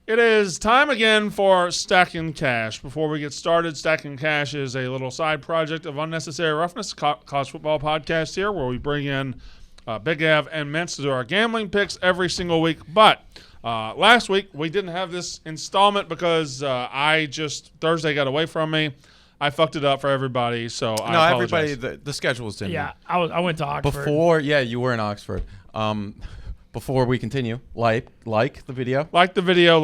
It is time again for Stacking Cash. Before we get started, Stacking Cash is a little side project of Unnecessary Roughness, college football podcast here, where we bring in Big Av and Mintz to do our gambling picks every single week. But last week, we didn't have this installment because Thursday got away from me. I fucked it up for everybody, so I apologize. Everybody, the schedules didn't. Yeah, I went to Oxford. You were in Oxford. Before we continue, like the video. Like the video,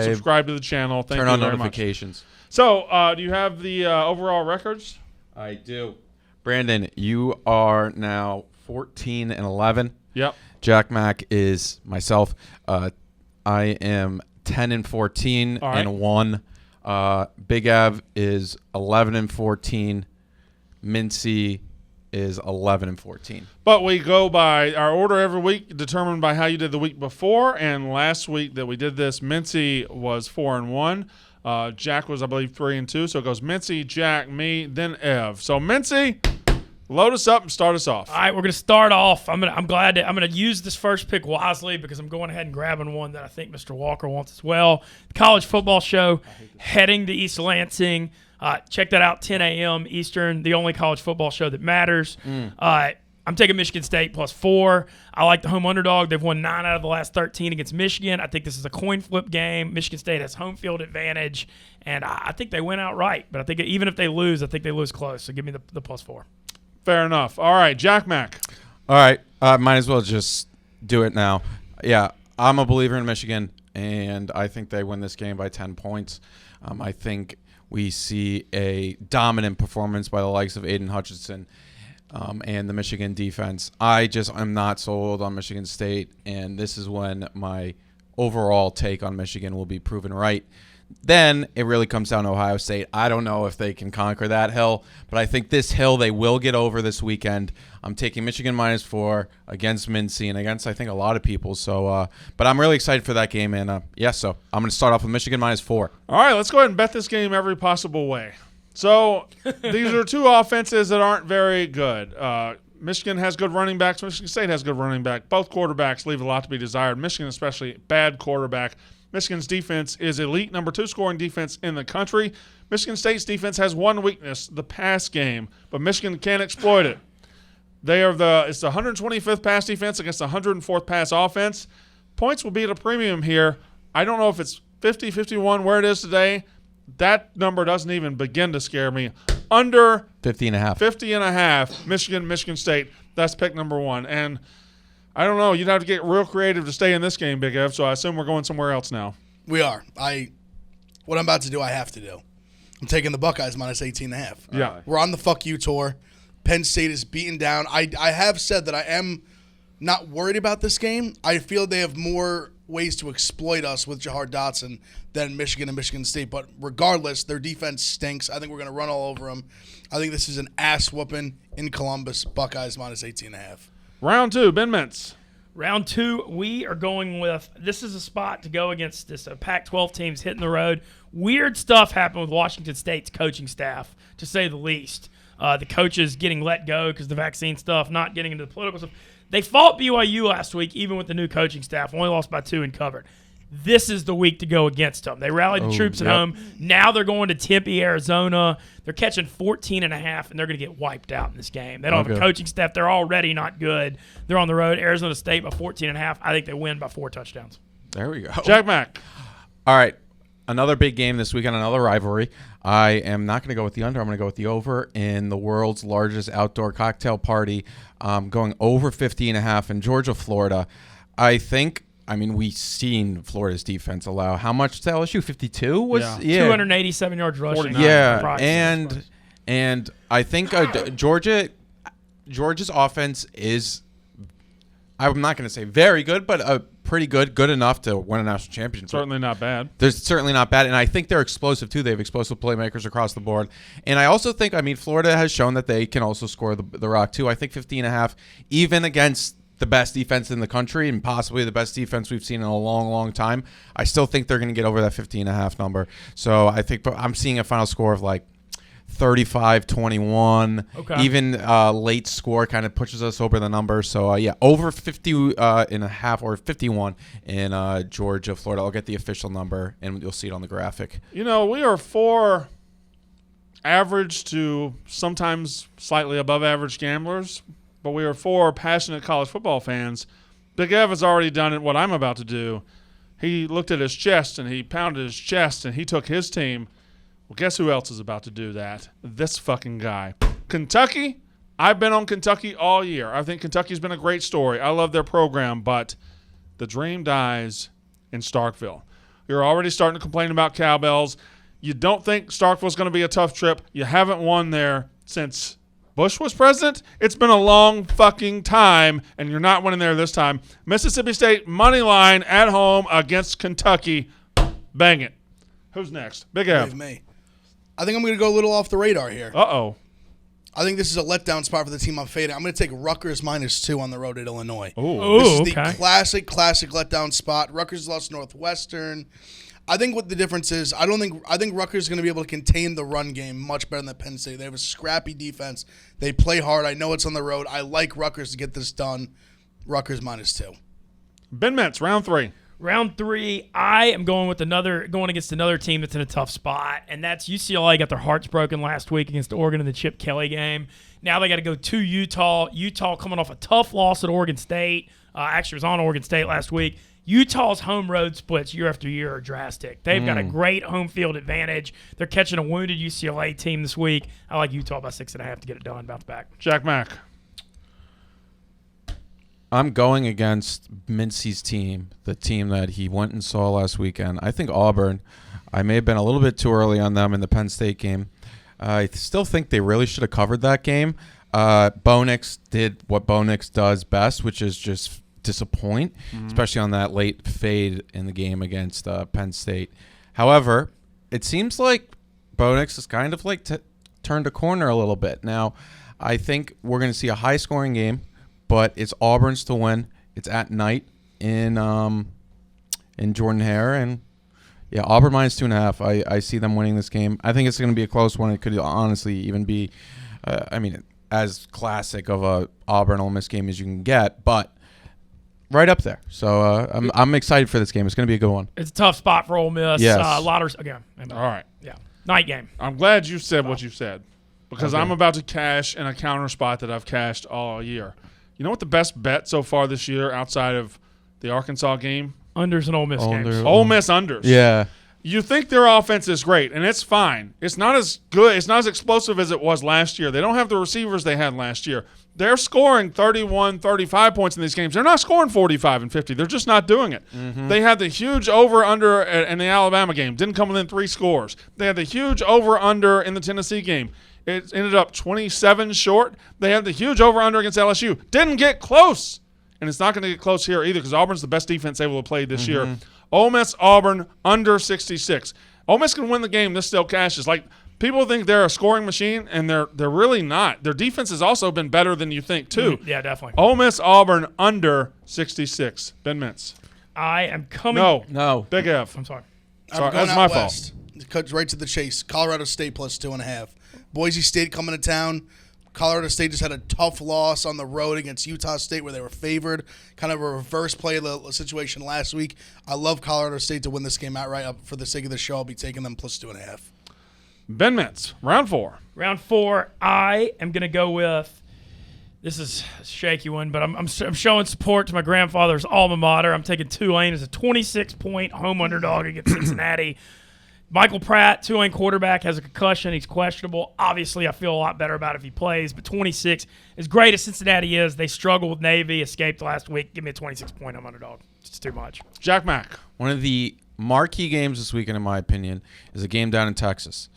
subscribe to the channel. Thank you very much. Turn on notifications. So, do you have the overall records? I do. Brandon, you are now 14-11. Yep. Jack Mack is myself. I am 10-14 and 1. Big Av is 11-14. Mintzy is 11-14. But we go by our order every week, determined by how you did the week before. And last week that we did this, Mintzy was 4-1. Jack was, I believe, 3-2. So it goes Mintzy, Jack, me, then Ev. So Mintzy, load us up and start us off. All right, we're gonna start off. I'm gonna use this first pick wisely because I'm going ahead and grabbing one that I think Mr. Walker wants as well. The College Football Show heading to East Lansing. Check that out, 10 a.m. Eastern, the only college football show that matters. I'm taking Michigan State +4. I like the home underdog. They've won 9 out of the last 13 against Michigan. I think this is a coin flip game. Michigan State has home field advantage, and I think they win outright. But I think even if they lose, I think they lose close. So give me the +4. Fair enough. All right, Jack Mack. All right, might as well just do it now. Yeah, I'm a believer in Michigan, and I think they win this game by 10 points. I think we see a dominant performance by the likes of Aiden Hutchinson and the Michigan defense. I'm not sold on Michigan State, and this is when my overall take on Michigan will be proven right. Then it really comes down to Ohio State. I don't know if they can conquer that hill, but I think this hill they will get over this weekend. I'm taking Michigan -4 against Mintzy and against, I think, a lot of people. So, but I'm really excited for that game, and so I'm going to start off with Michigan -4. All right, let's go ahead and bet this game every possible way. So these are two offenses that aren't very good. Michigan has good running backs. Michigan State has good running back. Both quarterbacks leave a lot to be desired. Michigan especially, bad quarterback. Michigan's defense is elite, number 2 scoring defense in the country. Michigan State's defense has one weakness, the pass game, but Michigan can't exploit it. It's the 125th pass defense against the 104th pass offense. Points will be at a premium here. I don't know if it's 50, 51, where it is today. That number doesn't even begin to scare me. Under 50.5. 50.5, Michigan State. That's pick number 1. And I don't know. You'd have to get real creative to stay in this game, Big Ev, so I assume we're going somewhere else now. We are. What I'm about to do, I have to do. I'm taking the Buckeyes -18.5. Yeah. We're on the fuck you tour. Penn State is beaten down. I have said that I am not worried about this game. I feel they have more ways to exploit us with Jahar Dotson than Michigan and Michigan State. But regardless, their defense stinks. I think we're going to run all over them. I think this is an ass whooping in Columbus. Buckeyes -18.5. Round 2, Ben Mintz. Round 2, we are going with – this is a spot to go against this Pac-12 teams hitting the road. Weird stuff happened with Washington State's coaching staff, to say the least. The coaches getting let go because of the vaccine stuff, not getting into the political stuff. They fought BYU last week, even with the new coaching staff. Only lost by 2 and covered. This is the week to go against them. They rallied the troops at home. Now they're going to Tempe, Arizona. They're catching 14.5, and they're going to get wiped out in this game. They don't have a coaching staff. They're already not good. They're on the road. Arizona State by 14.5. I think they win by 4 touchdowns. There we go. Jack Mack. All right. Another big game this weekend, another rivalry. I am not going to go with the under. I'm going to go with the over in the world's largest outdoor cocktail party, going over 50.5 in Georgia, Florida. We've seen Florida's defense allow how much to LSU? 52 was 287 yards rushing. Yeah, and I think Georgia's offense is, I'm not going to say very good, but pretty good enough to win a national championship. Certainly not bad. They're certainly not bad, and I think they're explosive too. They have explosive playmakers across the board, and I also think, Florida has shown that they can also score the rock too. I think 50.5, even against the best defense in the country and possibly the best defense we've seen in a long, long time, I still think they're going to get over that 50.5 number. So I think I'm seeing a final score of like 35-21. Okay. Even late score kind of pushes us over the number. So, over 50 and a half or 51 in Georgia, Florida. I'll get the official number, and you'll see it on the graphic. We are 4 average to sometimes slightly above average gamblers, but we are 4 passionate college football fans. Big Ev has already done it, what I'm about to do. He looked at his chest, and he pounded his chest, and he took his team. Well, guess who else is about to do that? This fucking guy. Kentucky, I've been on Kentucky all year. I think Kentucky's been a great story. I love their program, but the dream dies in Starkville. You're already starting to complain about cowbells. You don't think Starkville's going to be a tough trip. You haven't won there since Bush was president. It's been a long fucking time, and you're not winning there this time. Mississippi State money line at home against Kentucky. Bang it. Who's next? Big Ev. Me. I think I'm going to go a little off the radar here. Uh-oh. I think this is a letdown spot for the team I'm fading. I'm going to take Rutgers -2 on the road at Illinois. Ooh. This is the okay. classic letdown spot. Rutgers lost Northwestern. I think what the difference is, I think Rutgers is going to be able to contain the run game much better than Penn State. They have a scrappy defense. They play hard. I know it's on the road. I like Rutgers to get this done. Rutgers -2. Ben Metz, round 3. Round 3, I am going against another team that's in a tough spot, and that's UCLA. Got their hearts broken last week against Oregon in the Chip Kelly game. Now they got to go to Utah. Utah coming off a tough loss at Oregon State. Actually, was on Oregon State last week. Utah's home road splits year after year are drastic. They've got a great home field advantage. They're catching a wounded UCLA team this week. I like Utah by 6.5 to get it done. Bounce back. Jack Mack. I'm going against Mintzy's team, the team that he went and saw last weekend. I think Auburn, I may have been a little bit too early on them in the Penn State game. I still think they really should have covered that game. Bo Nix did what Bo Nix does best, which is just disappoint, especially on that late fade in the game against Penn State. However, it seems like Bo Nix has kind of like turned a corner a little bit. Now, I think we're going to see a high-scoring game, but it's Auburn's to win. It's at night in Jordan-Hare, and Auburn -2.5. I see them winning this game. I think it's going to be a close one. It could honestly even be, as classic of a Auburn Ole Miss game as you can get, but right up there. So I'm excited for this game. It's going to be a good one. It's a tough spot for Ole Miss. Yes. Again. All right. Yeah. Night game. I'm glad you said what you said because I'm about to cash in a counter spot that I've cashed all year. You know what the best bet so far this year outside of the Arkansas game? Unders and Ole Miss games. Ole Miss unders. Yeah. You think their offense is great, and it's fine. It's not as good. It's not as explosive as it was last year. They don't have the receivers they had last year. They're scoring 31, 35 points in these games. They're not scoring 45 and 50. They're just not doing it. They had the huge over-under in the Alabama game. Didn't come within 3 scores. They had the huge over-under in the Tennessee game. It ended up 27 short. They had the huge over-under against LSU. Didn't get close. And it's not going to get close here either because Auburn's the best defense able to play this year. Ole Miss, Auburn, under 66. Ole Miss can win the game. This still cashes. Like, people think they're a scoring machine, and they're really not. Their defense has also been better than you think, too. Yeah, definitely. Ole Miss, Auburn, under 66. Ben Mintz. I am coming. No. Big F. I'm sorry. Sorry, I'm going that's out my west. It cuts right to the chase. Colorado State +2.5. Boise State coming to town. Colorado State just had a tough loss on the road against Utah State where they were favored. Kind of a reverse play of the situation last week. I love Colorado State to win this game outright. For the sake of the show, I'll be taking them +2.5. Ben Mintz, round 4. Round 4, I am going to go with – this is a shaky one, but I'm showing support to my grandfather's alma mater. I'm taking Tulane as a 26-point home underdog against Cincinnati. Michael Pratt, Tulane quarterback, has a concussion. He's questionable. Obviously, I feel a lot better about it if he plays, but 26, as great as Cincinnati is, they struggled with Navy, escaped last week. Give me a 26-point home underdog. It's too much. Jack Mack. One of the marquee games this weekend, in my opinion, is a game down in Texas.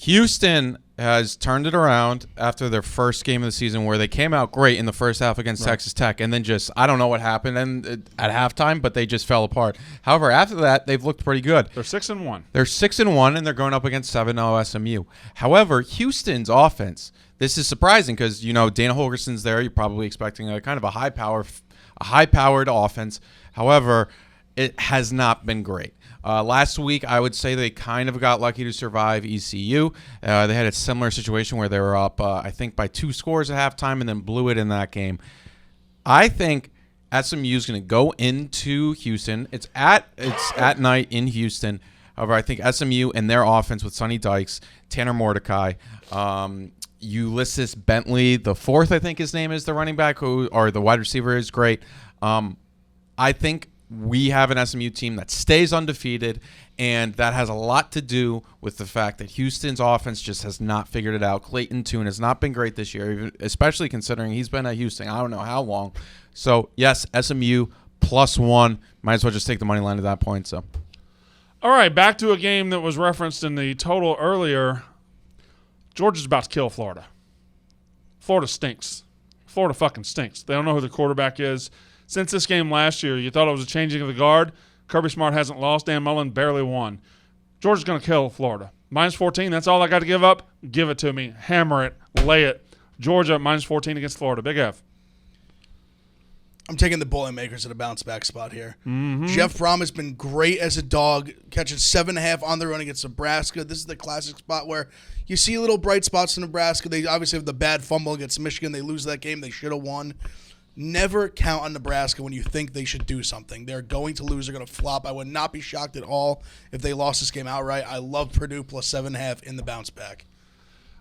Houston has turned it around after their first game of the season where they came out great in the first half against Texas Tech and then just, I don't know what happened at halftime, but they just fell apart. However, after that, they've looked pretty good. They're 6-1. They're 6-1, and they're going up against 7-0 SMU. However, Houston's offense, this is surprising because, Dana Holgerson's there. You're probably expecting a kind of a high-powered offense. However, it has not been great. Last week, I would say they kind of got lucky to survive ECU. They had a similar situation where they were up, I think, by 2 scores at halftime and then blew it in that game. I think SMU is going to go into Houston. It's at night in Houston. However, I think SMU and their offense with Sonny Dykes, Tanner Mordecai, Ulysses Bentley, the fourth, I think his name is, the running back, or the wide receiver is great. I think we have an SMU team that stays undefeated, and that has a lot to do with the fact that Houston's offense just has not figured it out. Clayton Tune has not been great this year, especially considering he's been at Houston I don't know how long. So, yes, SMU +1. Might as well just take the money line at that point. So, All right, back to a game that was referenced in the total earlier. Georgia's about to kill Florida. Florida stinks. Florida fucking stinks. They don't know who the quarterback is. Since this game last year, you thought it was a changing of the guard. Kirby Smart hasn't lost. Dan Mullen barely won. Georgia's going to kill Florida. -14, that's all I got to give up. Give it to me. Hammer it. Lay it. Georgia -14 against Florida. Big F. I'm taking the Boilermakers at a bounce-back spot here. Jeff Brom has been great as a dog, catching 7.5 on the run against Nebraska. This is the classic spot where you see little bright spots in Nebraska. They obviously have the bad fumble against Michigan. They lose that game. They should have won. Never count on Nebraska when you think they should do something. They're going to lose. They're going to flop. I would not be shocked at all if they lost this game outright. I love Purdue +7.5 in the bounce back.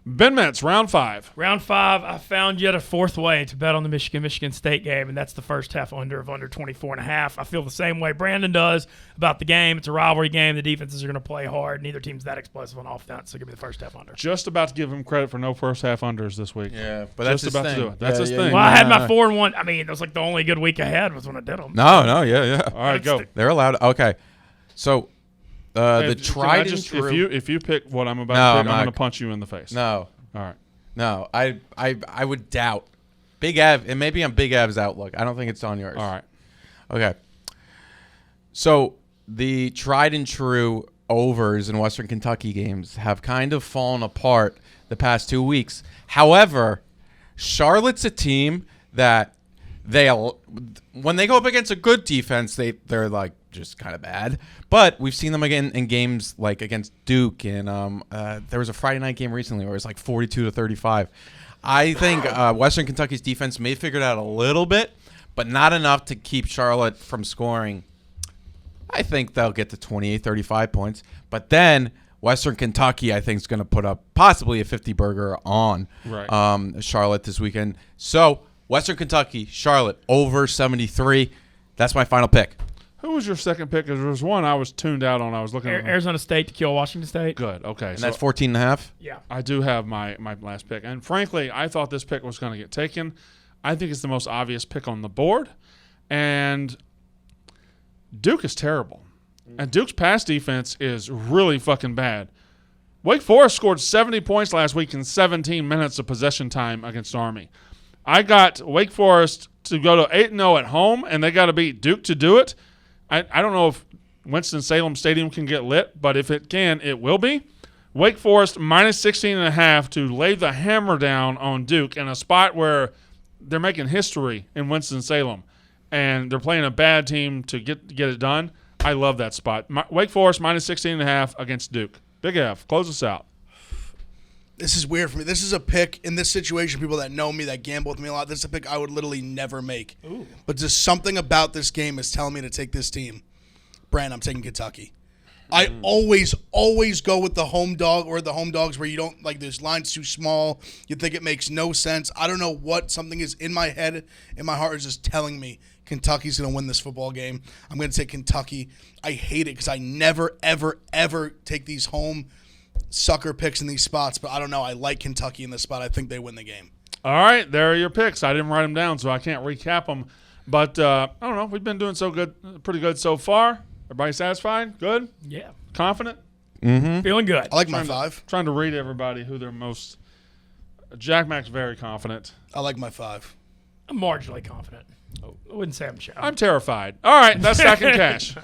Ben Metz, round 5. Round 5, I found yet a fourth way to bet on the Michigan State game, and that's the first half under 24.5. I feel the same way Brandon does about the game. It's a rivalry game. The defenses are going to play hard. Neither team's that explosive on offense, so give me the first half under. Just about to give him credit for no first half unders this week. yeah, but that's Just his about thing. to do it. That's his thing. Well, I had my 4-1. I mean, it was like the only good week I had was when I did them. No, yeah. All right, go. They're allowed. Okay, so the Can I tried and just, true. if you pick what I'm about No, to I'm pick, I'm not. going to punch you in the face. No, All right. no, I would doubt Big Av. It may be on Big Av's outlook. I don't think it's on yours. All right. Okay. So the tried and true overs in Western Kentucky games have kind of fallen apart the past 2 weeks. However, Charlotte's a team that when they go up against a good defense, they're like just kind of bad. But we've seen them again in games like against Duke, and there was a Friday night game recently where it was like 42-35. I think Western Kentucky's defense may figure it out a little bit, but not enough to keep Charlotte from scoring. I think they'll get to 28-35 points. But then Western Kentucky, I think, is going to put up possibly a 50-burger on Charlotte this weekend. So Western Kentucky, Charlotte, over 73. That's my final pick. Who was your second pick? Because there was one I was tuned out on. I was looking at Arizona State to kill Washington State. Good. Okay. And that's 14.5? Yeah. I do have my last pick. And frankly, I thought this pick was going to get taken. I think it's the most obvious pick on the board. And Duke is terrible. And Duke's pass defense is really fucking bad. Wake Forest scored 70 points last week in 17 minutes of possession time against Army. I got Wake Forest to go to 8-0 at home, and they got to beat Duke to do it. I don't know if Winston-Salem Stadium can get lit, but if it can, it will be. Wake Forest -16.5 to lay the hammer down on Duke in a spot where they're making history in Winston-Salem, and they're playing a bad team to get it done. I love that spot. Wake Forest -16.5 against Duke. Big F. Close us out. This is weird for me. This is a pick in this situation. People that know me, that gamble with me a lot, this is a pick I would literally never make. Ooh. But just something about this game is telling me to take this team. Brand, I'm taking Kentucky. I always go with the home dog or the home dogs where you don't, like, this line's too small. You think it makes no sense. I don't know what something is in my head, in my heart is just telling me Kentucky's going to win this football game. I'm going to take Kentucky. I hate it because I never, ever, ever take these home sucker picks in these spots, but I don't know. I like Kentucky in this spot. I think they win the game. All right, there are your picks. I didn't write them down, so I can't recap them. But I don't know. We've been doing pretty good so far. Everybody satisfied? Good? Yeah. Confident? Feeling good. I like my 5. Trying to read everybody who they're most. Jack Mac's very confident. I like my 5. I'm marginally confident. I wouldn't say I'm sure. I'm terrified. All right, that's Stack and Cash.